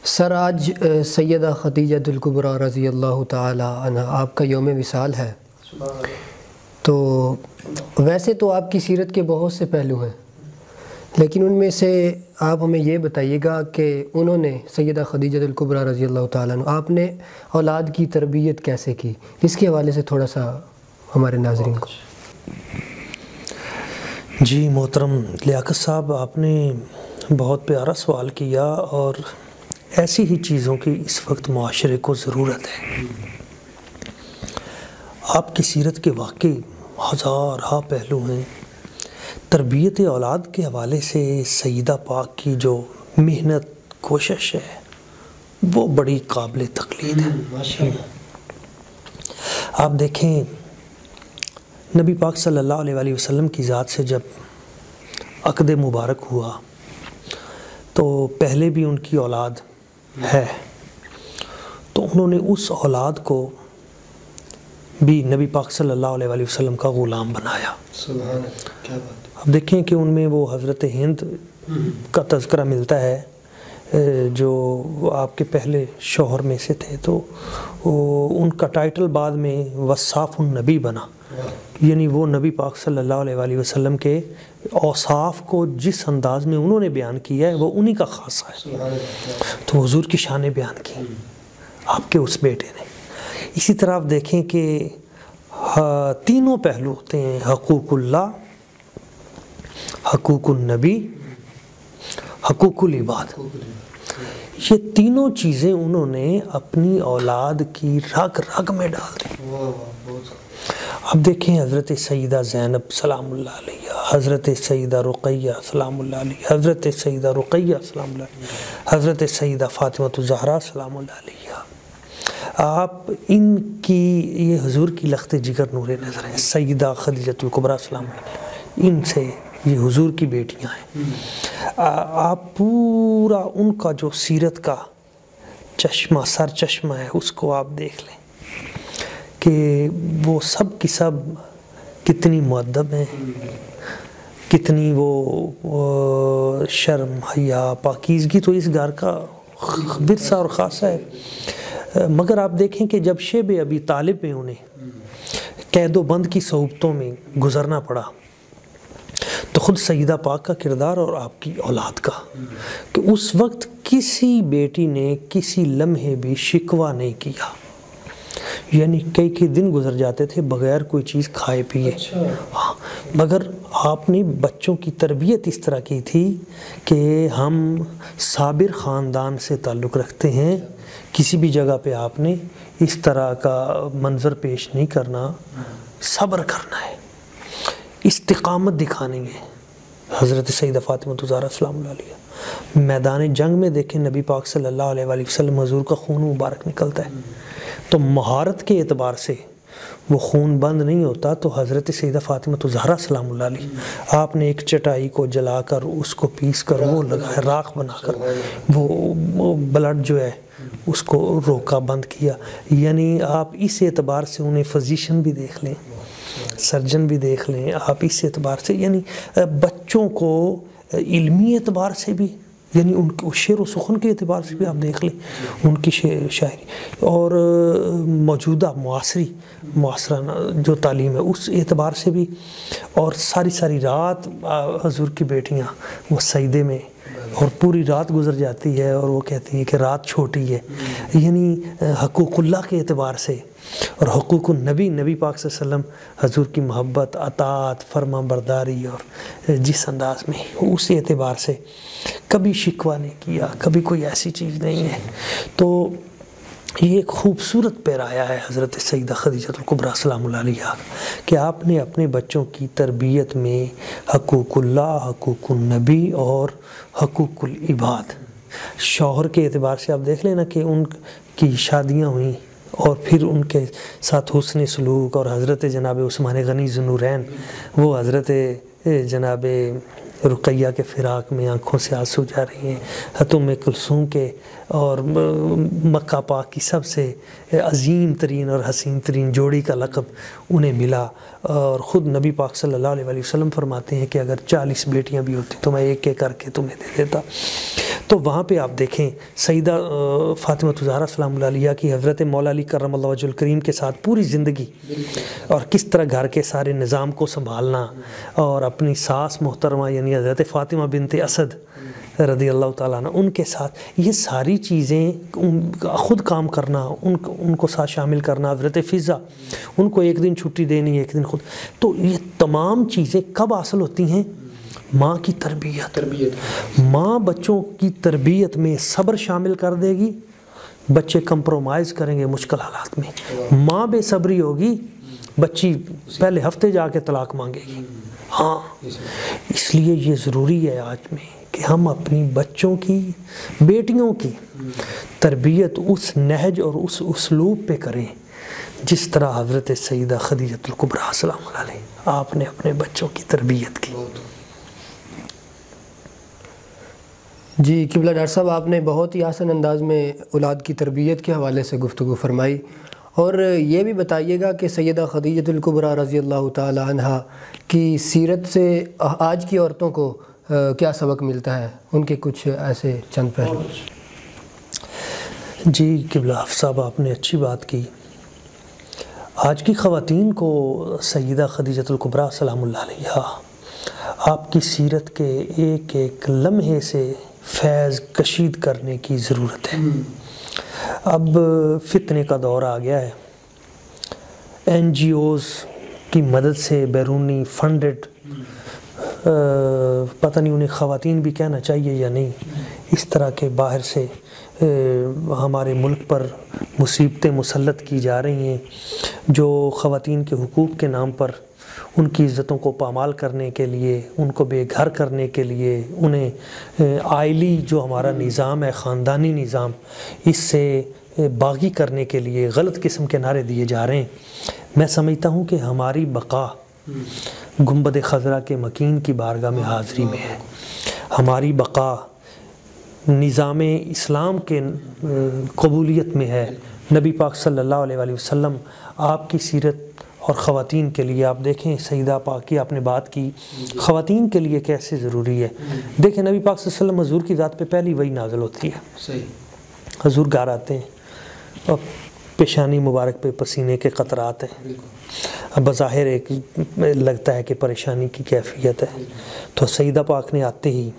سر آج سیدہ خدیجہ الکبریٰ رضی اللہ تعالی عنہ آپ کا یوم وصال ہے، تو ویسے تو آپ کی سیرت کے بہت سے پہلو ہیں، لیکن ان میں سے آپ ہمیں یہ بتائیے گا کہ انہوں نے سیدہ خدیجہ الکبریٰ رضی اللہ تعالیٰ عنہ آپ نے اولاد کی تربیت کیسے کی، اس کے حوالے سے تھوڑا سا ہمارے ناظرین کو۔ جی محترم لیاقت صاحب، آپ نے بہت پیارا سوال کیا، اور ایسی ہی چیزوں کی اس وقت معاشرے کو ضرورت ہے۔ آپ کی سیرت کے واقعی ہزارہ پہلو ہیں۔ تربیت اولاد کے حوالے سے سیدہ پاک کی جو محنت کوشش ہے وہ بڑی قابل تقلید ہے۔ آپ دیکھیں، نبی پاک صلی اللہ علیہ وسلم کی ذات سے جب عقد مبارک ہوا تو پہلے بھی ان کی اولاد ہے، تو انہوں نے اس اولاد کو بھی نبی پاک صلی اللہ علیہ وسلم کا غلام بنایا۔ سبحان اللہ، کیا بات ہے۔ اب دیکھیں کہ ان میں وہ حضرت ہند کا تذکرہ ملتا ہے جو آپ کے پہلے شوہر میں سے تھے، تو ان کا ٹائٹل بعد میں وصاف النبی بنا، یعنی وہ نبی پاک صلی اللہ علیہ وسلم کے اوصاف کو جس انداز میں انہوں نے بیان کیا ہے وہ انہی کا خاصہ ہے، تو حضور کی شانیں بیان کی آپ کے اس بیٹے نے۔ اسی طرح آپ دیکھیں کہ تینوں پہلو ہوتے ہیں، حقوق اللہ، حقوق النبی، حقوق العباد۔ یہ تینوں چیزیں انہوں نے اپنی اولاد کی رگ رگ میں ڈال دی۔ اب دیکھیں حضرت سیدہ زینب سلام اللہ علیہ، حضرت سیدہ رقیہ سلام اللہ علیہ، حضرت سیدہ رقیہ سلام اللہ علیہ، حضرت سیدہ فاطمہ الزہرا سلام اللہ علیہ۔ آپ ان کی یہ حضور کی لخت جگر نور نظر ہیں۔ سیدہ خدیجہ الکبریٰ سلام اللہ علیہ، ان سے یہ حضور کی بیٹیاں ہیں۔ آپ پورا ان کا جو سیرت کا چشمہ سر چشمہ ہے اس کو آپ دیکھ لیں کہ وہ سب کی سب کتنی مؤدب ہیں، کتنی وہ شرم حیا پاکیزگی تو اس گھر کا ورثہ اور خاصہ ہے۔ مگر آپ دیکھیں کہ جب شیب ابی طالب میں انہیں قید و بند کی صحبتوں میں گزرنا پڑا تو خود سیدہ پاک کا کردار اور آپ کی اولاد کا، کہ اس وقت کسی بیٹی نے کسی لمحے بھی شکوہ نہیں کیا، یعنی کئی دن گزر جاتے تھے بغیر کوئی چیز کھائے پیے۔ ہاں، مگر آپ نے بچوں کی تربیت اس طرح کی تھی کہ ہم صابر خاندان سے تعلق رکھتے ہیں، کسی بھی جگہ پہ آپ نے اس طرح کا منظر پیش نہیں کرنا، صبر کرنا ہے، استقامت دکھانی ہے۔ حضرت سیدہ فاطمہ الزہرا سلام اللہ علیہ میدان جنگ میں دیکھیں نبی پاک صلی اللہ علیہ وسلم حضور کا خون مبارک نکلتا ہے، تو مہارت کے اعتبار سے وہ خون بند نہیں ہوتا، تو حضرت سیدہ فاطمہ الزہرا سلام اللہ علیہ آپ نے ایک چٹائی کو جلا کر اس کو پیس کر وہ لگایا، راکھ بنا کر وہ بلڈ جو ہے اس کو روکا، بند کیا۔ یعنی آپ اس اعتبار سے انہیں فزیشن بھی دیکھ لیں، سرجن بھی دیکھ لیں، آپ اس اعتبار سے یعنی بچوں کو علمی اعتبار سے بھی، یعنی ان کو شعر و سخن کے اعتبار سے بھی آپ دیکھ لیں ان کی شاعری، اور موجودہ معاصرہ جو تعلیم ہے اس اعتبار سے بھی، اور ساری رات حضور کی بیٹیاں وہ سجدے میں اور پوری رات گزر جاتی ہے اور وہ کہتی ہیں کہ رات چھوٹی ہے، یعنی حقوق اللہ کے اعتبار سے اور حقوق النبی، نبی پاک صلی اللہ علیہ وسلم حضور کی محبت، اطاعت، فرما برداری، اور جس انداز میں اس اعتبار سے کبھی شکوہ نہیں کیا، کبھی کوئی ایسی چیز نہیں ہے۔ تو یہ ایک خوبصورت پیرایا ہے حضرت سیدہ خدیجہ الکبریٰ سلام اللہ علیہ کہ آپ نے اپنے بچوں کی تربیت میں حقوق اللہ، حقوق النبی اور حقوق العباد، شوہر کے اعتبار سے آپ دیکھ لینا کہ ان کی شادیاں ہوئیں اور پھر ان کے ساتھ حسن سلوک، اور حضرت جناب عثمان غنی ذوالنورین وہ حضرت جناب رقیہ کے فراق میں آنکھوں سے آنسو جا رہی ہیں، ام کلثوم کے اور مکہ پاک کی سب سے عظیم ترین اور حسین ترین جوڑی کا لقب انہیں ملا، اور خود نبی پاک صلی اللہ علیہ وسلم فرماتے ہیں کہ اگر 40 بیٹیاں بھی ہوتی تو میں ایک ایک کر کے تمہیں دے دیتا۔ تو وہاں پہ آپ دیکھیں سیدہ فاطمہ الزہرا سلام اللہ علیہا کی حضرت مولا علی کرم اللہ وجہ الکریم کے ساتھ پوری زندگی، اور کس طرح گھر کے سارے نظام کو سنبھالنا، اور اپنی ساس محترمہ یعنی حضرت فاطمہ بنت اسد رضی اللہ تعالیٰ عنہ ان کے ساتھ یہ ساری چیزیں خود کام کرنا، ان کو ساتھ شامل کرنا، حضرت فضہ ان کو ایک دن چھٹی دینی ایک دن خود، تو یہ تمام چیزیں کب حاصل ہوتی ہیں؟ ماں کی تربیت۔ ماں بچوں کی تربیت میں صبر شامل کر دے گی، بچے کمپرومائز کریں گے مشکل حالات میں۔ ماں بے صبری ہوگی، بچی پہلے ہفتے جا کے طلاق مانگے گی۔ ہاں، اس لیے یہ ضروری ہے آج میں کہ ہم اپنی بچوں کی، بیٹیوں کی تربیت اس نہج اور اس اسلوب پہ کریں جس طرح حضرت سیدہ خدیجہ الکبریٰ سلام اللہ علیہا آپ نے اپنے بچوں کی تربیت کی۔ جی قبلہ ڈاکٹر صاحب، آپ نے بہت ہی آسان انداز میں اولاد کی تربیت کے حوالے سے گفتگو فرمائی، اور یہ بھی بتائیے گا کہ سیدہ خدیجہ الکبریٰ رضی اللہ تعالی عنہا کی سیرت سے آج کی عورتوں کو کیا سبق ملتا ہے، ان کے کچھ ایسے چند پہلو؟ جی قبلہ صاحب، آپ نے اچھی بات کی۔ آج کی خواتین کو سیدہ خدیجہ الکبریٰ سلام اللہ علیہا آپ کی سیرت کے ایک ایک لمحے سے فیض کشید کرنے کی ضرورت ہے۔ اب فتنے کا دور آ گیا ہے، این جی اوز کی مدد سے بیرونی فنڈڈ، پتہ نہیں انہیں خواتین بھی کہنا چاہیے یا نہیں، اس طرح کے باہر سے ہمارے ملک پر مصیبتیں مسلط کی جا رہی ہیں، جو خواتین کے حقوق کے نام پر ان کی عزتوں کو پامال کرنے کے لیے، ان کو بے گھر کرنے کے لیے، انہیں آئلی جو ہمارا نظام ہے، خاندانی نظام، اس سے باغی کرنے کے لیے غلط قسم کے نعرے دیے جا رہے ہیں۔ میں سمجھتا ہوں کہ ہماری بقا گنبد خضرا کے مکین کی بارگاہ میں حاضری میں ہے، ہماری بقا نظام اسلام کے قبولیت میں ہے۔ نبی پاک صلی اللہ علیہ وسلم آپ کی سیرت اور خواتین کے لیے، آپ دیکھیں سیدہ پاک کی آپ نے بات کی، خواتین کے لیے کیسے ضروری ہے۔ دیکھیں نبی پاک صلی اللہ علیہ وسلم حضور کی ذات پہ پہلی وحی نازل ہوتی ہے، حضور گھر آتے ہیں اور پیشانی مبارک پہ پسینے کے قطرات ہیں، اب بظاہر ایک لگتا ہے کہ پریشانی کی کیفیت ہے، تو سیدہ پاک نے آتے ہی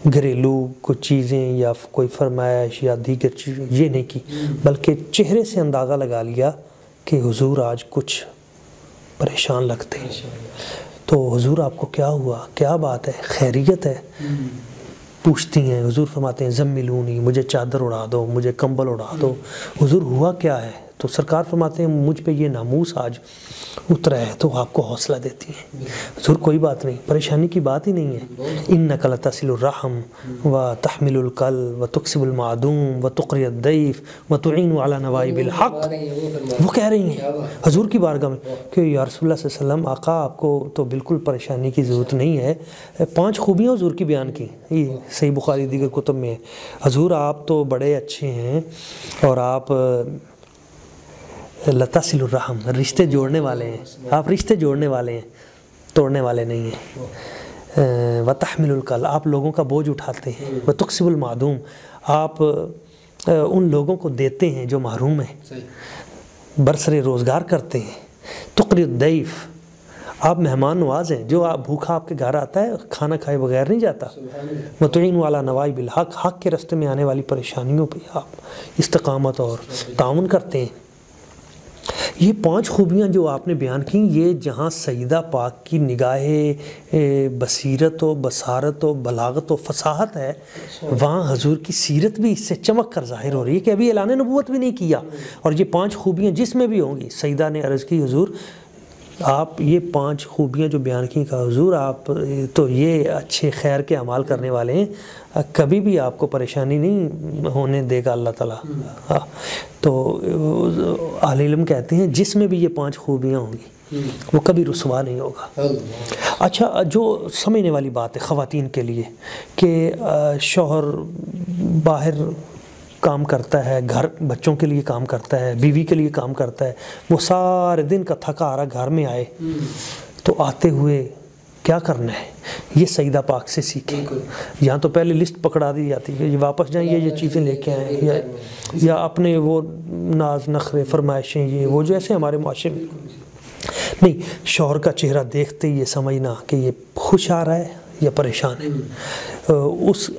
گھریلو کچھ چیزیں یا کوئی فرمائش یا دیگر چیزیں یہ نہیں کی، بلکہ چہرے سے اندازہ لگا لیا کہ حضور آج کچھ پریشان لگتے ہیں، تو حضور آپ کو کیا ہوا، کیا بات ہے، خیریت ہے؟ پوچھتی ہیں، حضور فرماتے ہیں زملونی، مجھے چادر اڑا دو، مجھے کمبل اڑا دو۔ حضور ہوا کیا ہے؟ تو سرکار فرماتے ہیں مجھ پہ یہ ناموس آج اترا ہے، تو آپ کو حوصلہ دیتی ہیں، حضور کوئی بات نہیں، پریشانی کی بات ہی نہیں ہے، انک لتصل الرحم وتحمل الکل وتکسب المعدوم وتقری الضیف وتعین علی نوائب الحق۔ وہ کہہ رہی ہیں حضور کی بارگاہ میں کہ یا رسول اللہ صلی اللہ علیہ وسلم، آقا آپ کو تو بالکل پریشانی کی ضرورت نہیں ہے، 5 خوبیاں حضور کی بیان کی، یہ صحیح بخاری دیگر کتب میں ہے، حضور آپ تو بڑے اچھے ہیں اور آپ لتصل الرحم، رشتے جوڑنے والے ہیں، آپ رشتے جوڑنے والے ہیں، توڑنے والے نہیں ہیں، وتحمل الکل، آپ لوگوں کا بوجھ اٹھاتے ہیں، وتکسب المعدوم، آپ ان لوگوں کو دیتے ہیں جو محروم ہیں، برسر روزگار کرتے ہیں، تقری الضیف، آپ مہمان نواز ہیں، جو آپ بھوکا آپ کے گھر آتا ہے کھانا کھائے بغیر نہیں جاتا، وتعین علی نوائب الحق، حق کے راستے میں آنے والی پریشانیوں پہ آپ استقامت اور تعاون کرتے ہیں۔ یہ 5 خوبیاں جو آپ نے بیان کی، یہ جہاں سیدہ پاک کی نگاہ بصیرت و بصارت و بلاغت و فصاحت ہے، وہاں حضور کی سیرت بھی اس سے چمک کر ظاہر ہو رہی ہے کہ ابھی اعلان نبوت بھی نہیں کیا، اور یہ 5 خوبیاں جس میں بھی ہوں گی، سیدہ نے عرض کی حضور آپ یہ 5 خوبیاں جو بیان کی، کہا حضور آپ تو یہ اچھے خیر کے اعمال کرنے والے ہیں، کبھی بھی آپ کو پریشانی نہیں ہونے دے گا اللہ تعالیٰ۔ تو اہل علم کہتے ہیں جس میں بھی یہ 5 خوبیاں ہوں گی وہ کبھی رسوا نہیں ہوگا۔ اچھا، جو سمجھنے والی بات ہے خواتین کے لیے کہ شوہر باہر کام کرتا ہے، گھر بچوں کے لیے کام کرتا ہے، بیوی کے لیے کام کرتا ہے، وہ سارے دن کا تھکا آ رہا گھر میں آئے تو آتے ہوئے کیا کرنا ہے، یہ سیدہ پاک سے سیکھیں۔ یہاں تو پہلے لسٹ پکڑا دی جاتی ہے، یہ واپس جائیں یہ چیزیں لے کے آئیں، یا اپنے وہ ناز نخرے فرمائشیں یہ وہ جو ایسے ہمارے معاشرے میں نہیں، شوہر کا چہرہ دیکھتے ہی یہ سمجھنا کہ یہ خوش آ رہا ہے یا پریشان ہے۔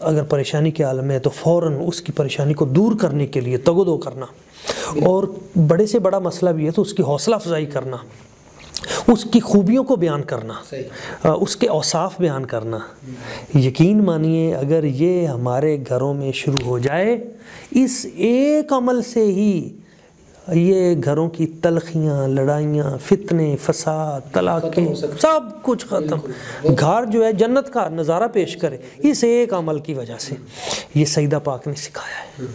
اگر پریشانی کے عالم ہے تو فوراً اس کی پریشانی کو دور کرنے کے لیے تگودو کرنا، اور بڑے سے بڑا مسئلہ بھی ہے تو اس کی حوصلہ افزائی کرنا، اس کی خوبیوں کو بیان کرنا، اس کے اوصاف بیان کرنا۔ یقین مانیے اگر یہ ہمارے گھروں میں شروع ہو جائے، اس ایک عمل سے ہی یہ گھروں کی تلخیاں، لڑائیاں، فتنے، فساد، طلاقیں سب کچھ ختم۔ گھر جو ہے جنت کا نظارہ پیش کرے اس ایک عمل کی وجہ سے۔ یہ سیدہ پاک نے سکھایا ہے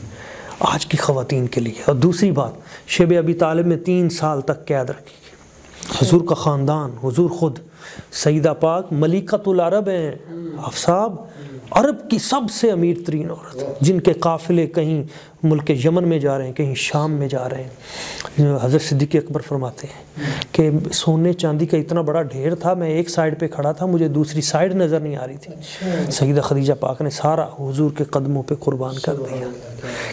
آج کی خواتین کے لیے۔ اور دوسری بات، شب ابی طالب میں 3 سال تک قید رکھی گئی۔ حضور کا خاندان، حضور خود، سیدہ پاک ملکۃ العرب ہیں۔ صاحب عرب کی سب سے امیر ترین عورت، جن کے قافلے کہیں ملک یمن میں جا رہے ہیں، کہیں شام میں جا رہے ہیں۔ حضرت صدیق اکبر فرماتے ہیں کہ سونے چاندی کا اتنا بڑا ڈھیر تھا، میں ایک سائیڈ پہ کھڑا تھا، مجھے دوسری سائیڈ نظر نہیں آ رہی تھی۔ سیدہ خدیجہ پاک نے سارا حضور کے قدموں پہ قربان کر دیا۔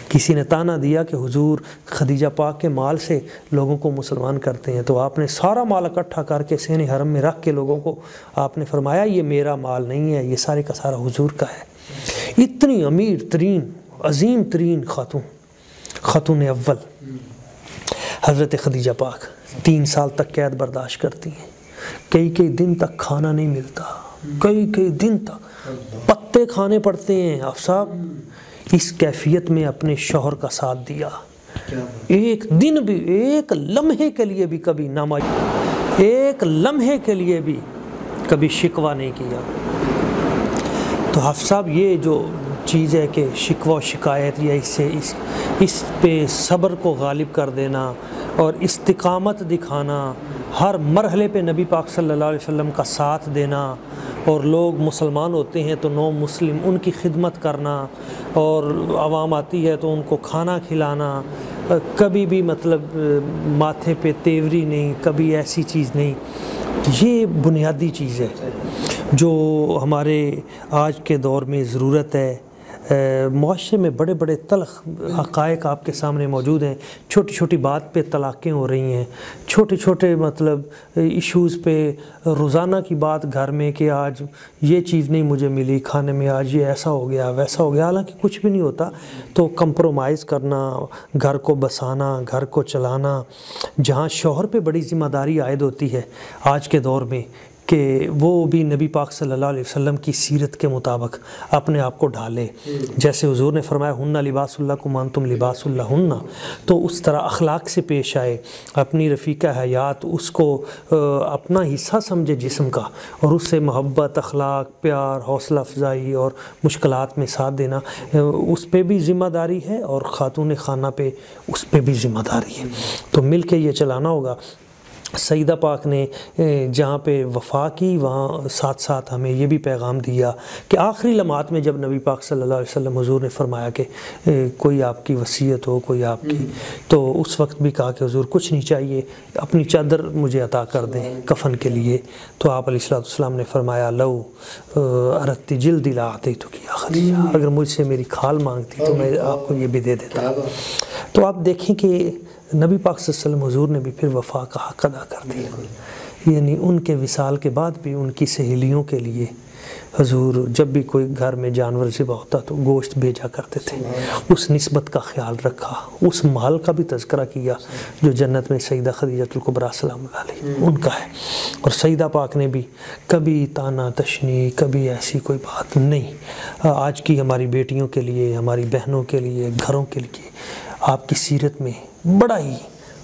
کسی نے تانا دیا کہ حضور خدیجہ پاک کے مال سے لوگوں کو مسلمان کرتے ہیں، تو آپ نے سارا مال اکٹھا کر کے سین حرم میں رکھ کے لوگوں کو آپ نے فرمایا یہ میرا مال نہیں ہے، یہ سارے کا سارا حضور کا ہے۔ اتنی امیر ترین، عظیم ترین خاتون اول حضرت خدیجہ پاک 3 سال تک قید برداشت کرتی ہیں۔ کئی دن تک کھانا نہیں ملتا، کئی دن تک پتے کھانے پڑتے ہیں۔ آپ صاحب اس کیفیت میں اپنے شوہر کا ساتھ دیا، ایک دن بھی، ایک لمحے کے لیے بھی کبھی ایک لمحے کے لیے بھی کبھی شکوہ نہیں کیا۔ تو حافظ صاحب یہ جو چیز ہے کہ شکوہ و شکایت یا اس پہ صبر کو غالب کر دینا اور استقامت دکھانا، ہر مرحلے پہ نبی پاک صلی اللہ علیہ وسلم کا ساتھ دینا، اور لوگ مسلمان ہوتے ہیں تو نو مسلم ان کی خدمت کرنا، اور عوام آتی ہے تو ان کو کھانا کھلانا، کبھی بھی مطلب ماتھے پہ تیوری نہیں، کبھی ایسی چیز نہیں۔ یہ بنیادی چیز ہے جو ہمارے آج کے دور میں ضرورت ہے۔ معاشرے میں بڑے بڑے تلخ حقائق آپ کے سامنے موجود ہیں۔ چھوٹی چھوٹی بات پہ طلاقیں ہو رہی ہیں، چھوٹے چھوٹے مطلب ایشوز پہ روزانہ کی بات گھر میں کہ آج یہ چیز نہیں مجھے ملی کھانے میں، آج یہ ایسا ہو گیا ویسا ہو گیا، حالانکہ کچھ بھی نہیں ہوتا۔ تو کمپرومائز کرنا، گھر کو بسانا، گھر کو چلانا، جہاں شوہر پہ بڑی ذمہ داری عائد ہوتی ہے آج کے دور میں کہ وہ بھی نبی پاک صلی اللہ علیہ وسلم کی سیرت کے مطابق اپنے آپ کو ڈھالے۔ جیسے حضور نے فرمایا ہن لباس لکم وانتم لباس لہن، تو اس طرح اخلاق سے پیش آئے، اپنی رفیقہ حیات اس کو اپنا حصہ سمجھے جسم کا، اور اس سے محبت، اخلاق، پیار، حوصلہ افزائی اور مشکلات میں ساتھ دینا، اس پہ بھی ذمہ داری ہے، اور خاتون خانہ پہ اس پہ بھی ذمہ داری ہے۔ تو مل کے یہ چلانا ہوگا۔ سیدہ پاک نے جہاں پہ وفا کی وہاں ساتھ ساتھ ہمیں یہ بھی پیغام دیا کہ آخری لمحات میں جب نبی پاک صلی اللہ علیہ وسلم حضور نے فرمایا کہ کوئی آپ کی وصیت ہو، کوئی آپ کی، تو اس وقت بھی کہا کہ حضور کچھ نہیں چاہیے، اپنی چادر مجھے عطا کر دیں کفن کے لیے۔ تو آپ علیہ السلام نے فرمایا لو اردت جلدی لأعطیتک یا خدیجہ، اگر مجھ سے میری کھال مانگتی تو میں آپ کو یہ بھی دے دیتا۔ تو آپ دیکھیں کہ نبی پاک صلی اللہ علیہ وسلم حضور نے بھی پھر وفا کا حق ادا کر دیا، یعنی ان کے وصال کے بعد بھی ان کی سہیلیوں کے لیے حضور جب بھی کوئی گھر میں جانور ذبح ہوتا تو گوشت بھیجا کرتے تھے، اس نسبت کا خیال رکھا، اس مال کا بھی تذکرہ کیا جو جنت میں سیدہ خدیجہ الکبریٰ سلام اللہ علیہ ان کا ہے۔ اور سیدہ پاک نے بھی کبھی تانا تشنی، کبھی ایسی کوئی بات نہیں۔ آج کی ہماری بیٹیوں کے لیے، ہماری بہنوں کے لیے، گھروں کے لیے آپ کی سیرت میں بڑا ہی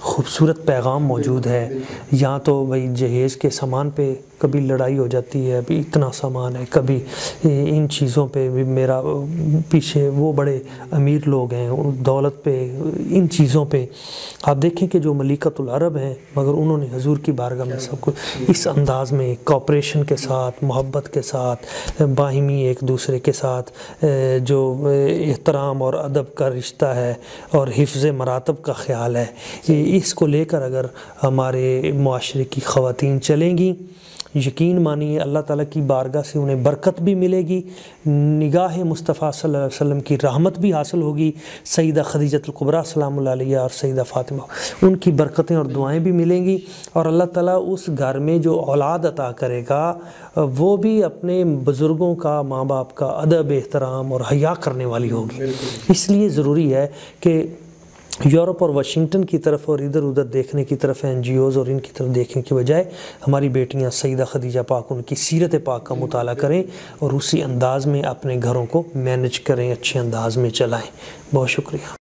خوبصورت پیغام موجود ہے۔ یہاں تو بھائی جہیز کے سامان پہ کبھی لڑائی ہو جاتی ہے، ابھی اتنا سامان ہے، کبھی ان چیزوں پہ بھی میرا پیچھے وہ بڑے امیر لوگ ہیں دولت پہ، ان چیزوں پہ آپ دیکھیں کہ جو ملیکۃ العرب ہیں مگر انہوں نے حضور کی بارگاہ میں سب کچھ اس انداز میں کوآپریشن کے ساتھ، محبت کے ساتھ، باہمی ایک دوسرے کے ساتھ جو احترام اور ادب کا رشتہ ہے اور حفظ مراتب کا خیال ہے، اس کو لے کر اگر ہمارے معاشرے کی خواتین چلیں گی، یقین مانیے اللہ تعالیٰ کی بارگاہ سے انہیں برکت بھی ملے گی، نگاہ مصطفیٰ صلی اللہ علیہ وسلم کی رحمت بھی حاصل ہوگی، سیدہ خدیجۃ الکبریٰ سلام اللہ علیہا اور سیدہ فاطمہ ان کی برکتیں اور دعائیں بھی ملیں گی، اور اللہ تعالیٰ اس گھر میں جو اولاد عطا کرے گا وہ بھی اپنے بزرگوں کا، ماں باپ کا ادب، احترام اور حیا کرنے والی ہوگی۔ اس لیے ضروری ہے کہ یورپ اور واشنگٹن کی طرف اور ادھر ادھر دیکھنے کی طرف، این جی اوز اور ان کی طرف دیکھنے کی بجائے ہماری بیٹیاں سیدہ خدیجہ پاک ان کی سیرت پاک کا مطالعہ کریں اور اسی انداز میں اپنے گھروں کو مینج کریں، اچھے انداز میں چلائیں۔ بہت شکریہ۔